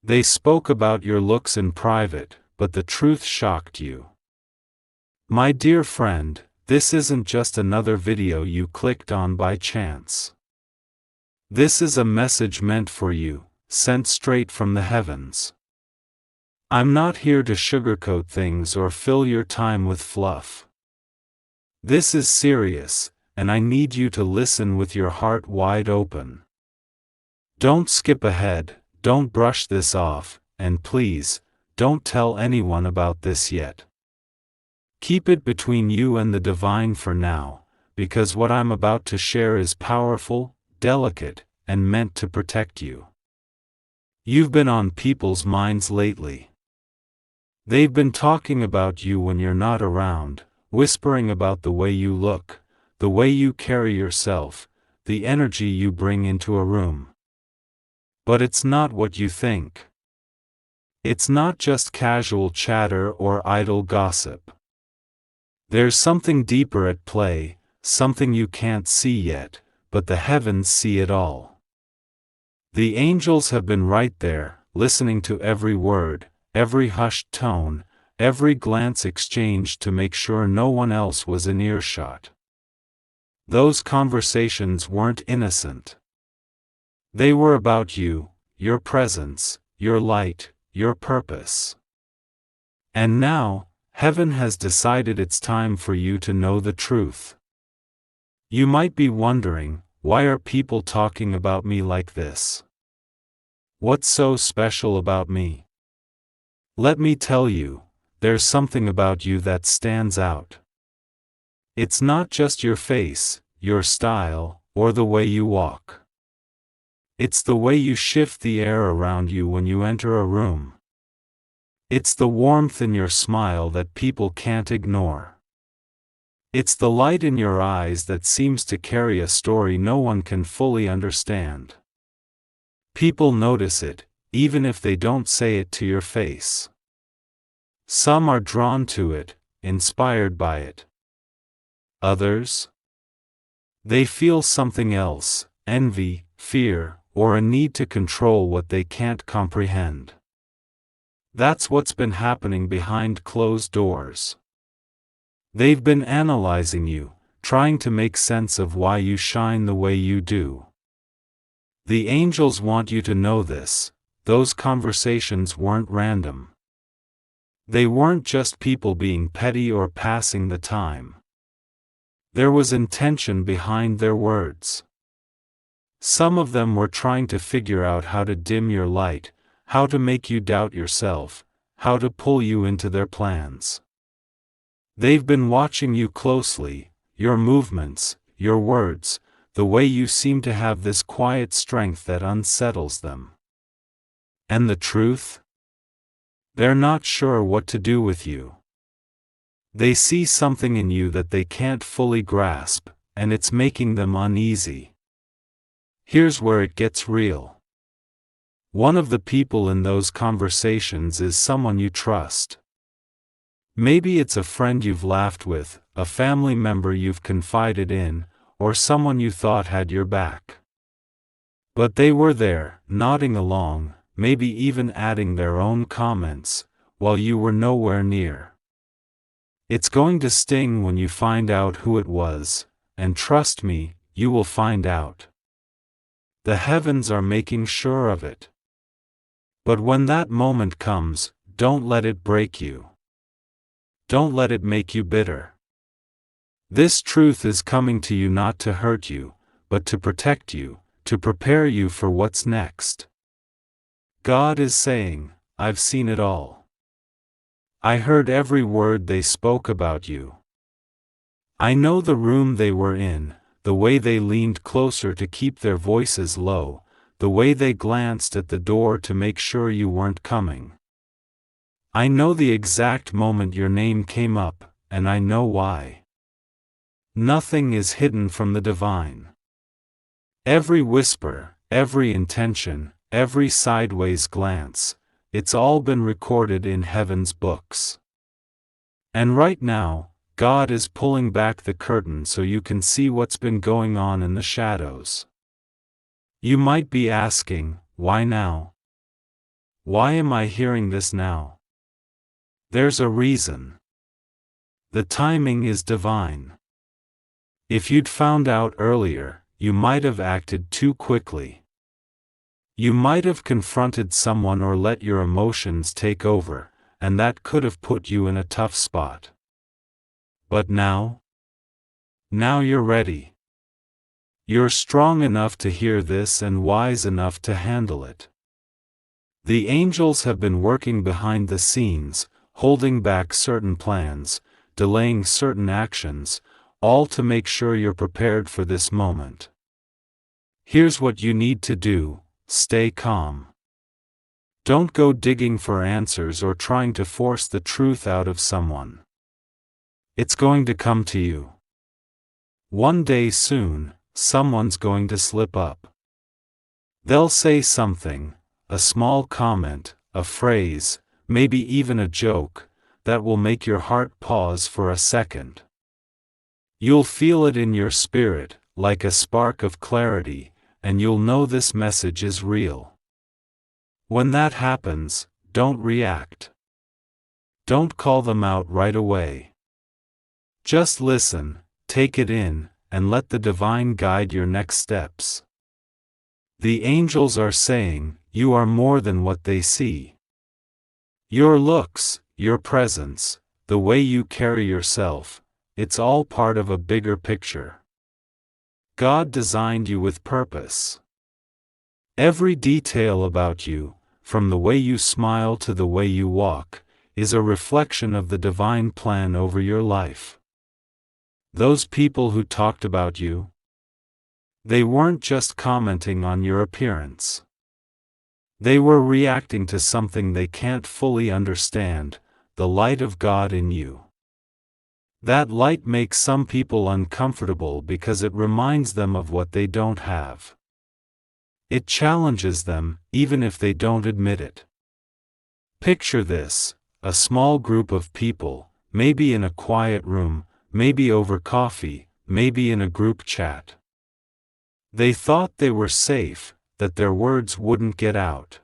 They spoke about your looks in private, but the truth shocked you. My dear friend, this isn't just another video you clicked on by chance. This is a message meant for you, sent straight from the heavens. I'm not here to sugarcoat things or fill your time with fluff. This is serious, and I need you to listen with your heart wide open. Don't skip ahead, don't brush this off, and please, don't tell anyone about this yet. Keep it between you and the divine for now, because what I'm about to share is powerful, delicate, and meant to protect you. You've been on people's minds lately. They've been talking about you when you're not around, whispering about the way you look, the way you carry yourself, the energy you bring into a room. But it's not what you think. It's not just casual chatter or idle gossip. There's something deeper at play, something you can't see yet, but the heavens see it all. The angels have been right there, listening to every word, every hushed tone, every glance exchanged to make sure no one else was in earshot. Those conversations weren't innocent. They were about you, your presence, your light, your purpose. And now, heaven has decided it's time for you to know the truth. You might be wondering, why are people talking about me like this? What's so special about me? Let me tell you, there's something about you that stands out. It's not just your face, your style, or the way you walk. It's the way you shift the air around you when you enter a room. It's the warmth in your smile that people can't ignore. It's the light in your eyes that seems to carry a story no one can fully understand. People notice it, even if they don't say it to your face. Some are drawn to it, inspired by it. Others? They feel something else, envy, fear, or a need to control what they can't comprehend. That's what's been happening behind closed doors. They've been analyzing you, trying to make sense of why you shine the way you do. The angels want you to know this, those conversations weren't random. They weren't just people being petty or passing the time. There was intention behind their words. Some of them were trying to figure out how to dim your light, how to make you doubt yourself, how to pull you into their plans. They've been watching you closely, your movements, your words, the way you seem to have this quiet strength that unsettles them. And the truth? They're not sure what to do with you. They see something in you that they can't fully grasp, and it's making them uneasy. Here's where it gets real. One of the people in those conversations is someone you trust. Maybe it's a friend you've laughed with, a family member you've confided in, or someone you thought had your back. But they were there, nodding along, maybe even adding their own comments, while you were nowhere near. It's going to sting when you find out who it was, and trust me, you will find out. The heavens are making sure of it. But when that moment comes, don't let it break you. Don't let it make you bitter. This truth is coming to you not to hurt you, but to protect you, to prepare you for what's next. God is saying, I've seen it all. I heard every word they spoke about you. I know the room they were in, the way they leaned closer to keep their voices low, the way they glanced at the door to make sure you weren't coming. I know the exact moment your name came up, and I know why. Nothing is hidden from the divine. Every whisper, every intention, every sideways glance, it's all been recorded in heaven's books. And right now, God is pulling back the curtain so you can see what's been going on in the shadows. You might be asking, why now? Why am I hearing this now? There's a reason. The timing is divine. If you'd found out earlier, you might have acted too quickly. You might have confronted someone or let your emotions take over, and that could have put you in a tough spot. But now you're ready. You're strong enough to hear this and wise enough to handle it. The angels have been working behind the scenes, holding back certain plans, delaying certain actions, all to make sure you're prepared for this moment. Here's what you need to do: stay calm. Don't go digging for answers or trying to force the truth out of someone. It's going to come to you. One day soon, someone's going to slip up. They'll say something, a small comment, a phrase, maybe even a joke, that will make your heart pause for a second. You'll feel it in your spirit, like a spark of clarity, and you'll know this message is real. When that happens, don't react. Don't call them out right away. Just listen, take it in, and let the divine guide your next steps. The angels are saying, you are more than what they see. Your looks, your presence, the way you carry yourself, it's all part of a bigger picture. God designed you with purpose. Every detail about you, from the way you smile to the way you walk, is a reflection of the divine plan over your life. Those people who talked about you, they weren't just commenting on your appearance. They were reacting to something they can't fully understand, the light of God in you. That light makes some people uncomfortable because it reminds them of what they don't have. It challenges them, even if they don't admit it. Picture this: a small group of people, maybe in a quiet room, maybe over coffee, maybe in a group chat. They thought they were safe, that their words wouldn't get out.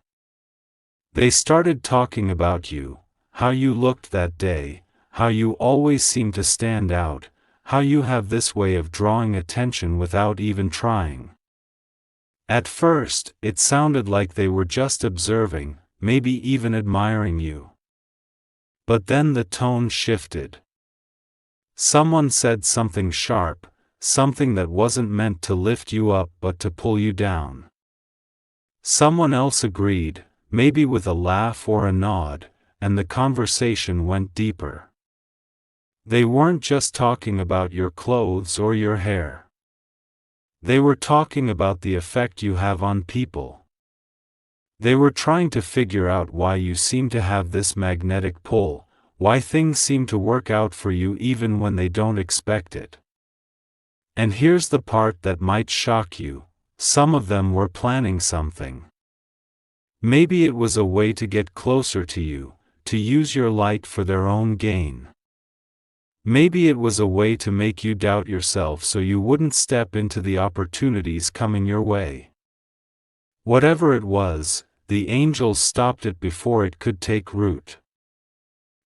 They started talking about you, how you looked that day, how you always seem to stand out, how you have this way of drawing attention without even trying. At first, it sounded like they were just observing, maybe even admiring you. But then the tone shifted. Someone said something sharp, something that wasn't meant to lift you up but to pull you down. Someone else agreed, maybe with a laugh or a nod, and the conversation went deeper. They weren't just talking about your clothes or your hair. They were talking about the effect you have on people. They were trying to figure out why you seem to have this magnetic pull, why things seem to work out for you even when they don't expect it. And here's the part that might shock you: some of them were planning something. Maybe it was a way to get closer to you, to use your light for their own gain. Maybe it was a way to make you doubt yourself so you wouldn't step into the opportunities coming your way. Whatever it was, the angels stopped it before it could take root.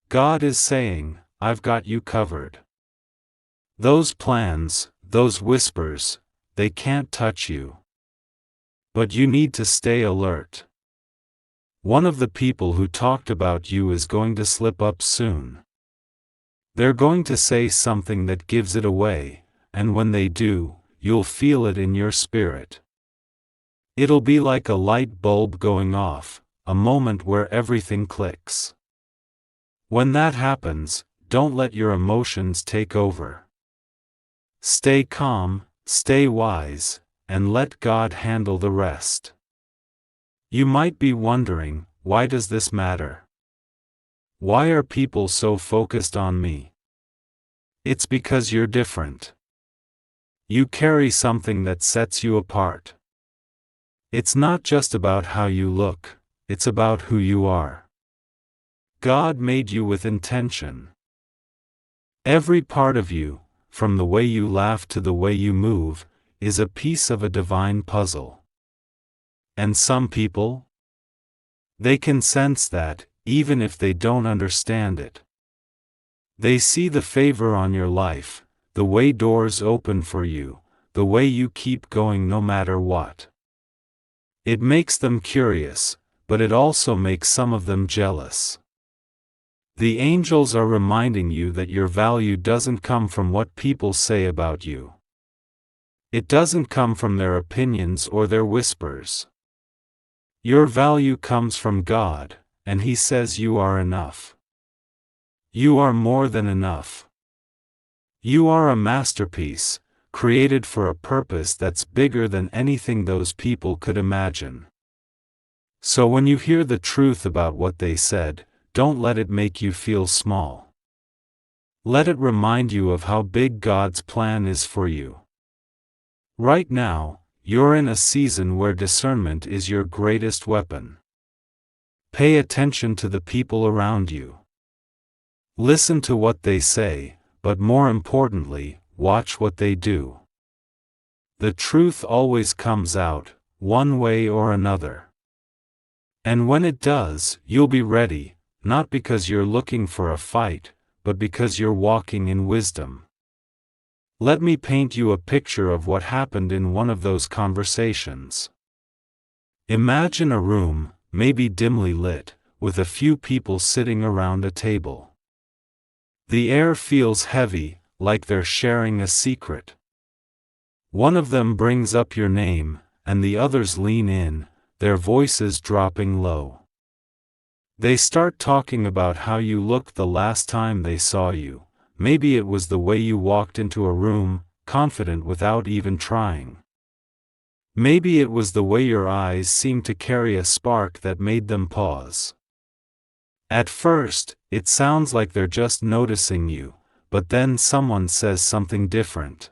God is saying, I've got you covered. Those plans, those whispers, they can't touch you. But you need to stay alert. One of the people who talked about you is going to slip up soon. They're going to say something that gives it away, and when they do, you'll feel it in your spirit. It'll be like a light bulb going off, a moment where everything clicks. When that happens, don't let your emotions take over. Stay calm, stay wise, and let God handle the rest. You might be wondering, why does this matter? Why are people so focused on me? It's because you're different. You carry something that sets you apart. It's not just about how you look, it's about who you are. God made you with intention. Every part of you, from the way you laugh to the way you move, is a piece of a divine puzzle. And some people? They can sense that, even if they don't understand it. They see the favor on your life, the way doors open for you, the way you keep going no matter what. It makes them curious, but it also makes some of them jealous. The angels are reminding you that your value doesn't come from what people say about you. It doesn't come from their opinions or their whispers. Your value comes from God, and He says you are enough. You are more than enough. You are a masterpiece, created for a purpose that's bigger than anything those people could imagine. So when you hear the truth about what they said, don't let it make you feel small. Let it remind you of how big God's plan is for you. Right now, you're in a season where discernment is your greatest weapon. Pay attention to the people around you. Listen to what they say, but more importantly, watch what they do. The truth always comes out, one way or another. And when it does, you'll be ready, not because you're looking for a fight, but because you're walking in wisdom. Let me paint you a picture of what happened in one of those conversations. Imagine a room, maybe dimly lit, with a few people sitting around a table. The air feels heavy, like they're sharing a secret. One of them brings up your name, and the others lean in, their voices dropping low. They start talking about how you looked the last time they saw you. Maybe it was the way you walked into a room, confident without even trying. Maybe it was the way your eyes seemed to carry a spark that made them pause. At first, it sounds like they're just noticing you, but then someone says something different.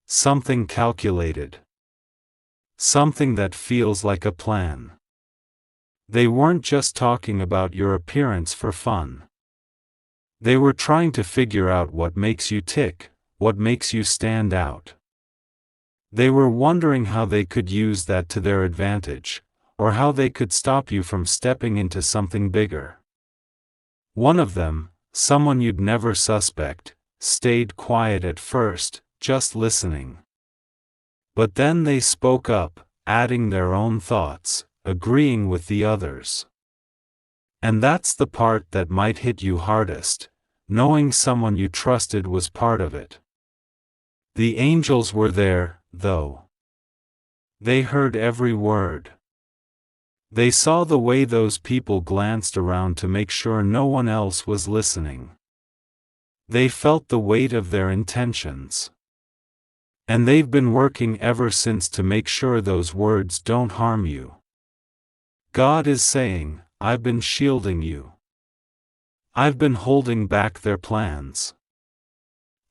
Something calculated. Something that feels like a plan. They weren't just talking about your appearance for fun. They were trying to figure out what makes you tick, what makes you stand out. They were wondering how they could use that to their advantage, or how they could stop you from stepping into something bigger. One of them, someone you'd never suspect, stayed quiet at first, just listening. But then they spoke up, adding their own thoughts, agreeing with the others. And that's the part that might hit you hardest, knowing someone you trusted was part of it. The angels were there, though. They heard every word. They saw the way those people glanced around to make sure no one else was listening. They felt the weight of their intentions. And they've been working ever since to make sure those words don't harm you. God is saying, I've been shielding you. I've been holding back their plans.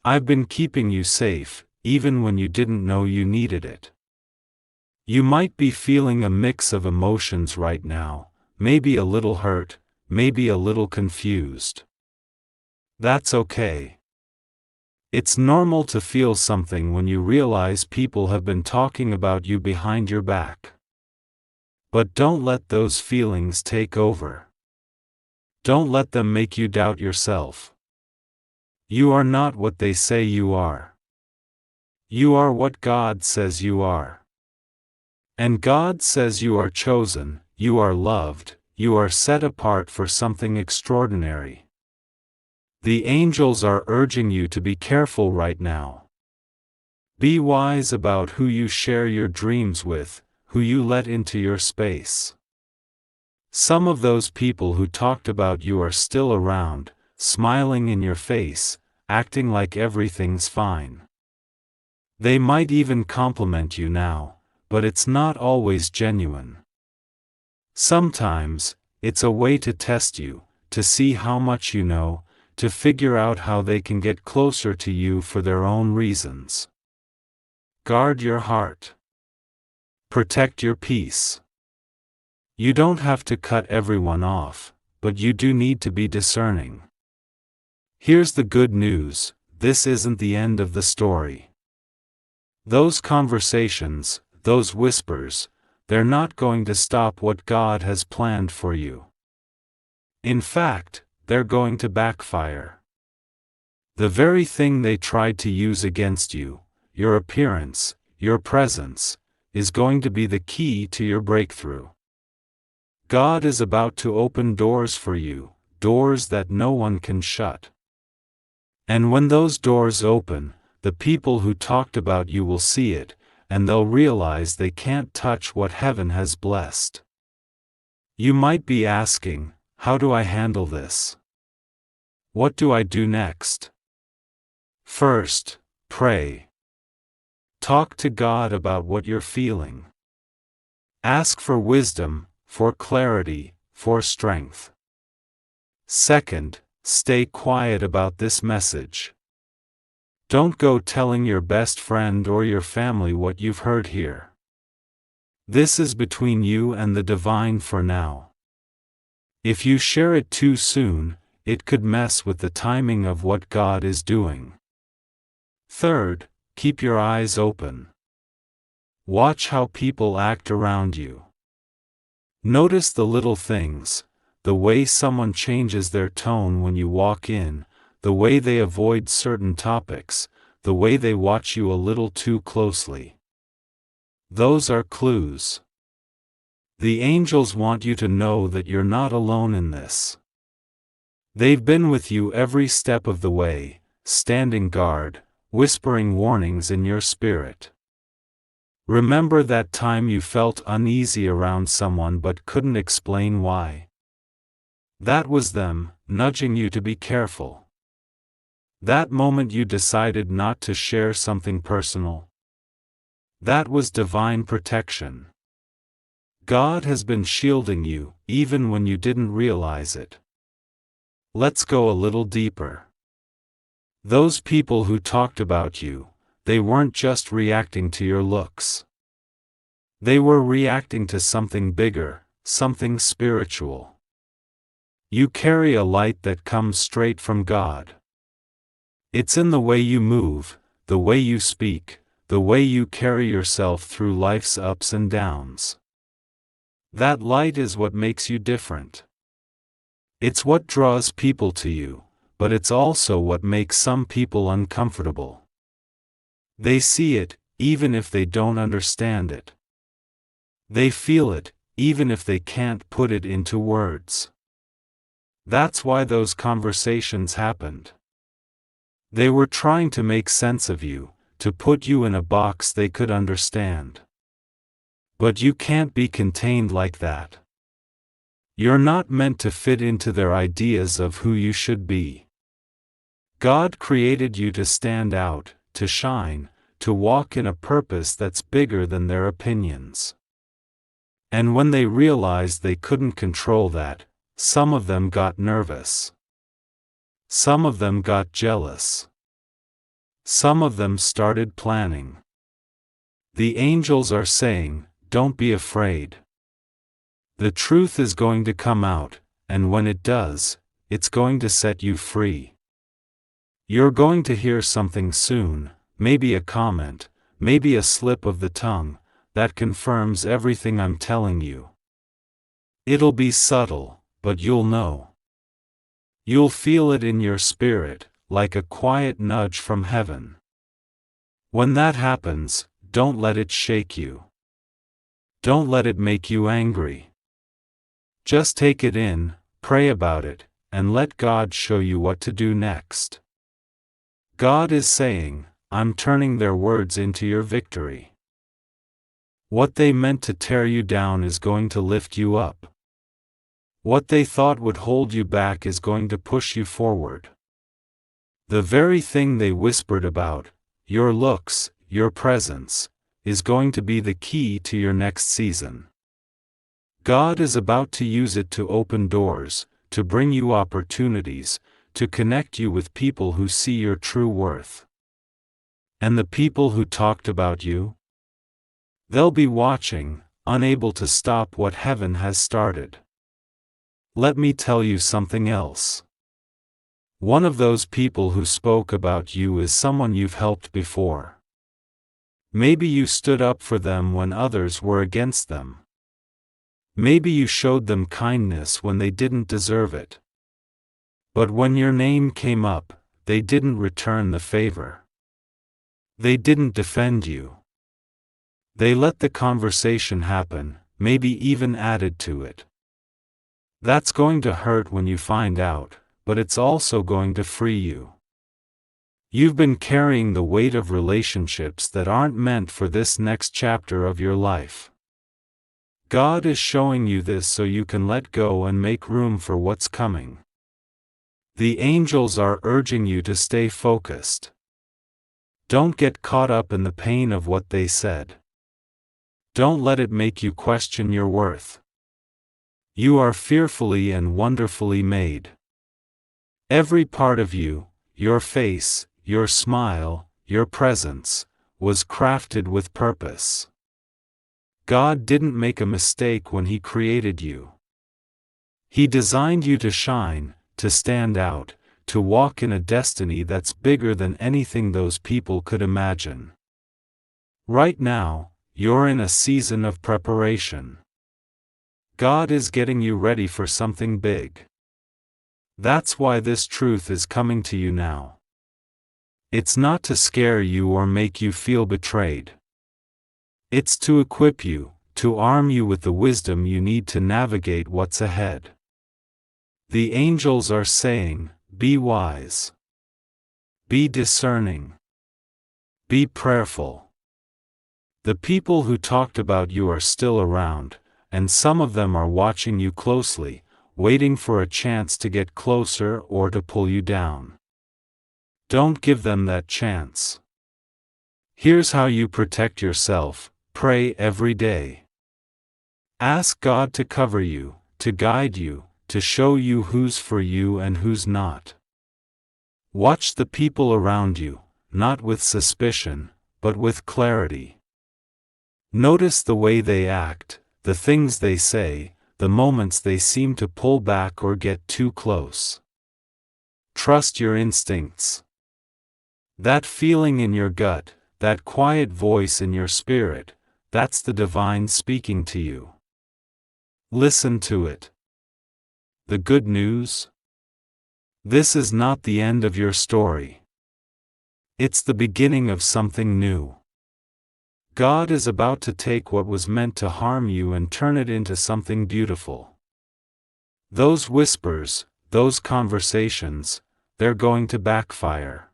I've been keeping you safe, even when you didn't know you needed it. You might be feeling a mix of emotions right now, maybe a little hurt, maybe a little confused. That's okay. It's normal to feel something when you realize people have been talking about you behind your back. But don't let those feelings take over. Don't let them make you doubt yourself. You are not what they say you are. You are what God says you are. And God says you are chosen, you are loved, you are set apart for something extraordinary. The angels are urging you to be careful right now. Be wise about who you share your dreams with, who you let into your space. Some of those people who talked about you are still around, smiling in your face, acting like everything's fine. They might even compliment you now, but it's not always genuine. Sometimes, it's a way to test you, to see how much you know, to figure out how they can get closer to you for their own reasons. Guard your heart. Protect your peace. You don't have to cut everyone off, but you do need to be discerning. Here's the good news, this isn't the end of the story. Those conversations, those whispers, they're not going to stop what God has planned for you. In fact, they're going to backfire. The very thing they tried to use against you, your appearance, your presence, is going to be the key to your breakthrough. God is about to open doors for you, doors that no one can shut. And when those doors open, the people who talked about you will see it, and they'll realize they can't touch what heaven has blessed. You might be asking, how do I handle this? What do I do next? First, pray. Talk to God about what you're feeling. Ask for wisdom, for clarity, for strength. Second, stay quiet about this message. Don't go telling your best friend or your family what you've heard here. This is between you and the divine for now. If you share it too soon, it could mess with the timing of what God is doing. Third, keep your eyes open. Watch how people act around you. Notice the little things, the way someone changes their tone when you walk in, the way they avoid certain topics, the way they watch you a little too closely. Those are clues. The angels want you to know that you're not alone in this. They've been with you every step of the way, standing guard, whispering warnings in your spirit. Remember that time you felt uneasy around someone but couldn't explain why? That was them, nudging you to be careful. That moment you decided not to share something personal. That was divine protection. God has been shielding you, even when you didn't realize it. Let's go a little deeper. Those people who talked about you, they weren't just reacting to your looks. They were reacting to something bigger, something spiritual. You carry a light that comes straight from God. It's in the way you move, the way you speak, the way you carry yourself through life's ups and downs. That light is what makes you different. It's what draws people to you, but it's also what makes some people uncomfortable. They see it, even if they don't understand it. They feel it, even if they can't put it into words. That's why those conversations happened. They were trying to make sense of you, to put you in a box they could understand. But you can't be contained like that. You're not meant to fit into their ideas of who you should be. God created you to stand out, to shine, to walk in a purpose that's bigger than their opinions. And when they realized they couldn't control that, some of them got nervous. Some of them got jealous. Some of them started planning. The angels are saying, don't be afraid. The truth is going to come out, and when it does, it's going to set you free. You're going to hear something soon, maybe a comment, maybe a slip of the tongue, that confirms everything I'm telling you. It'll be subtle, but you'll know. You'll feel it in your spirit, like a quiet nudge from heaven. When that happens, don't let it shake you. Don't let it make you angry. Just take it in, pray about it, and let God show you what to do next. God is saying, I'm turning their words into your victory. What they meant to tear you down is going to lift you up. What they thought would hold you back is going to push you forward. The very thing they whispered about, your looks, your presence, is going to be the key to your next season. God is about to use it to open doors, to bring you opportunities, to connect you with people who see your true worth. And the people who talked about you? They'll be watching, unable to stop what heaven has started. Let me tell you something else. One of those people who spoke about you is someone you've helped before. Maybe you stood up for them when others were against them. Maybe you showed them kindness when they didn't deserve it. But when your name came up, they didn't return the favor. They didn't defend you. They let the conversation happen, maybe even added to it. That's going to hurt when you find out, but it's also going to free you. You've been carrying the weight of relationships that aren't meant for this next chapter of your life. God is showing you this so you can let go and make room for what's coming. The angels are urging you to stay focused. Don't get caught up in the pain of what they said. Don't let it make you question your worth. You are fearfully and wonderfully made. Every part of you, your face, your smile, your presence, was crafted with purpose. God didn't make a mistake when He created you. He designed you to shine, to stand out, to walk in a destiny that's bigger than anything those people could imagine. Right now, you're in a season of preparation. God is getting you ready for something big. That's why this truth is coming to you now. It's not to scare you or make you feel betrayed. It's to equip you, to arm you with the wisdom you need to navigate what's ahead. The angels are saying, be wise. Be discerning. Be prayerful. The people who talked about you are still around, and some of them are watching you closely, waiting for a chance to get closer or to pull you down. Don't give them that chance. Here's how you protect yourself: pray every day. Ask God to cover you, to guide you, to show you who's for you and who's not. Watch the people around you, not with suspicion, but with clarity. Notice the way they act, the things they say, the moments they seem to pull back or get too close. Trust your instincts. That feeling in your gut, that quiet voice in your spirit, that's the divine speaking to you. Listen to it. The good news? This is not the end of your story. It's the beginning of something new. God is about to take what was meant to harm you and turn it into something beautiful. Those whispers, those conversations, they're going to backfire.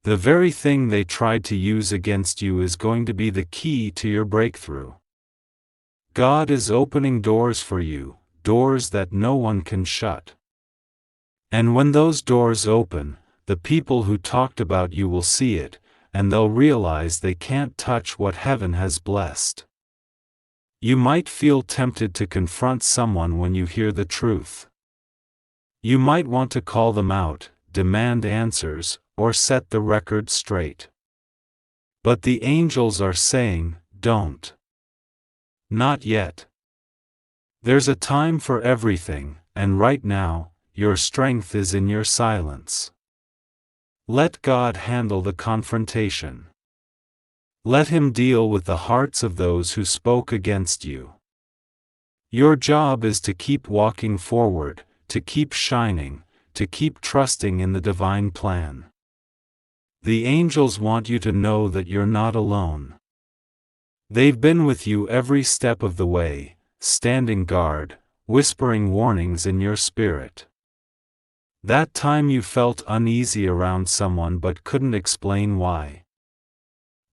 The very thing they tried to use against you is going to be the key to your breakthrough. God is opening doors for you, doors that no one can shut. And when those doors open, the people who talked about you will see it, and they'll realize they can't touch what heaven has blessed. You might feel tempted to confront someone when you hear the truth. You might want to call them out, demand answers, or set the record straight. But the angels are saying, don't. Not yet. There's a time for everything, and right now, your strength is in your silence. Let God handle the confrontation. Let Him deal with the hearts of those who spoke against you. Your job is to keep walking forward, to keep shining, to keep trusting in the divine plan. The angels want you to know that you're not alone. They've been with you every step of the way, standing guard, whispering warnings in your spirit. That time you felt uneasy around someone but couldn't explain why.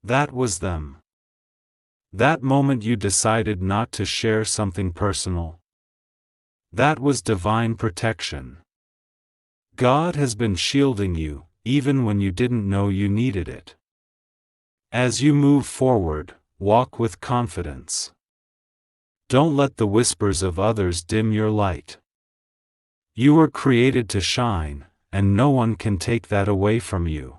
That was them. That moment you decided not to share something personal. That was divine protection. God has been shielding you, even when you didn't know you needed it. As you move forward, walk with confidence. Don't let the whispers of others dim your light. You were created to shine, and no one can take that away from you.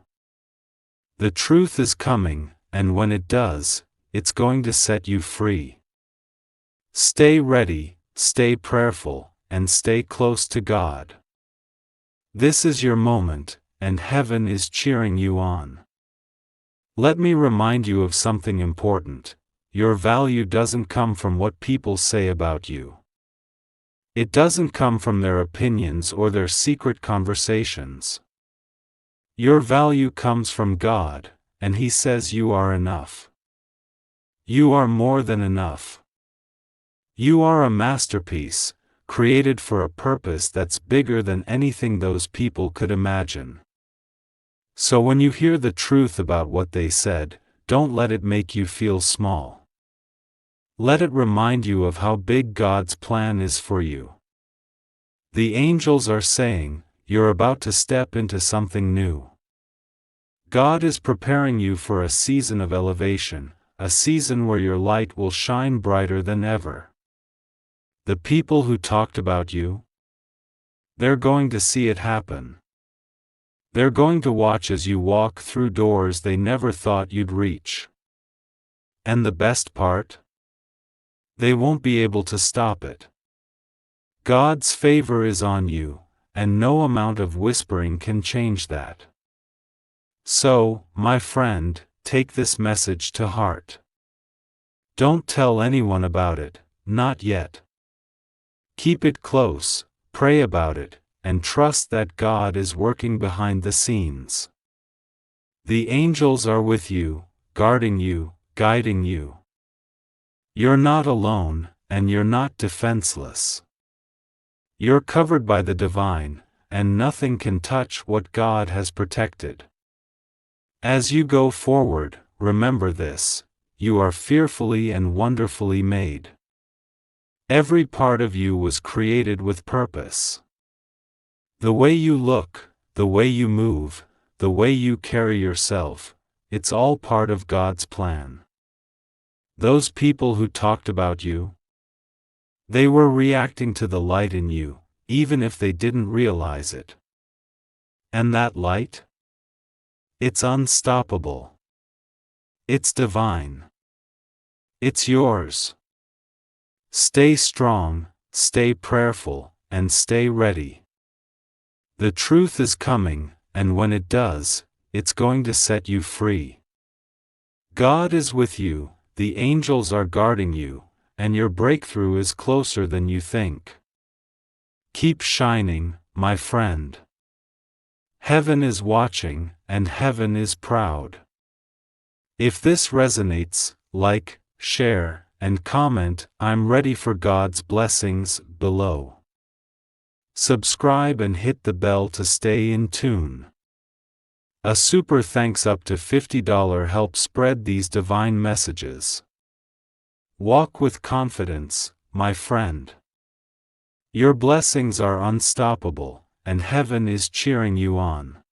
The truth is coming, and when it does, it's going to set you free. Stay ready, stay prayerful, and stay close to God. This is your moment, and heaven is cheering you on. Let me remind you of something important. Your value doesn't come from what people say about you. It doesn't come from their opinions or their secret conversations. Your value comes from God, and He says you are enough. You are more than enough. You are a masterpiece, created for a purpose that's bigger than anything those people could imagine. So when you hear the truth about what they said, don't let it make you feel small. Let it remind you of how big God's plan is for you. The angels are saying, you're about to step into something new. God is preparing you for a season of elevation, a season where your light will shine brighter than ever. The people who talked about you, they're going to see it happen. They're going to watch as you walk through doors they never thought you'd reach. And the best part? They won't be able to stop it. God's favor is on you, and no amount of whispering can change that. So, my friend, take this message to heart. Don't tell anyone about it, not yet. Keep it close, pray about it, and trust that God is working behind the scenes. The angels are with you, guarding you, guiding you. You're not alone, and you're not defenseless. You're covered by the divine, and nothing can touch what God has protected. As you go forward, remember this: you are fearfully and wonderfully made. Every part of you was created with purpose. The way you look, the way you move, the way you carry yourself, it's all part of God's plan. Those people who talked about you, they were reacting to the light in you, even if they didn't realize it. And that light? It's unstoppable. It's divine. It's yours. Stay strong, stay prayerful, and stay ready. The truth is coming, and when it does, it's going to set you free. God is with you, the angels are guarding you, and your breakthrough is closer than you think. Keep shining, my friend. Heaven is watching, and heaven is proud. If this resonates, like, share, and comment. I'm ready for God's blessings below. Subscribe and hit the bell to stay in tune. A super thanks up to $50 helps spread these divine messages. Walk with confidence, my friend. Your blessings are unstoppable, and heaven is cheering you on.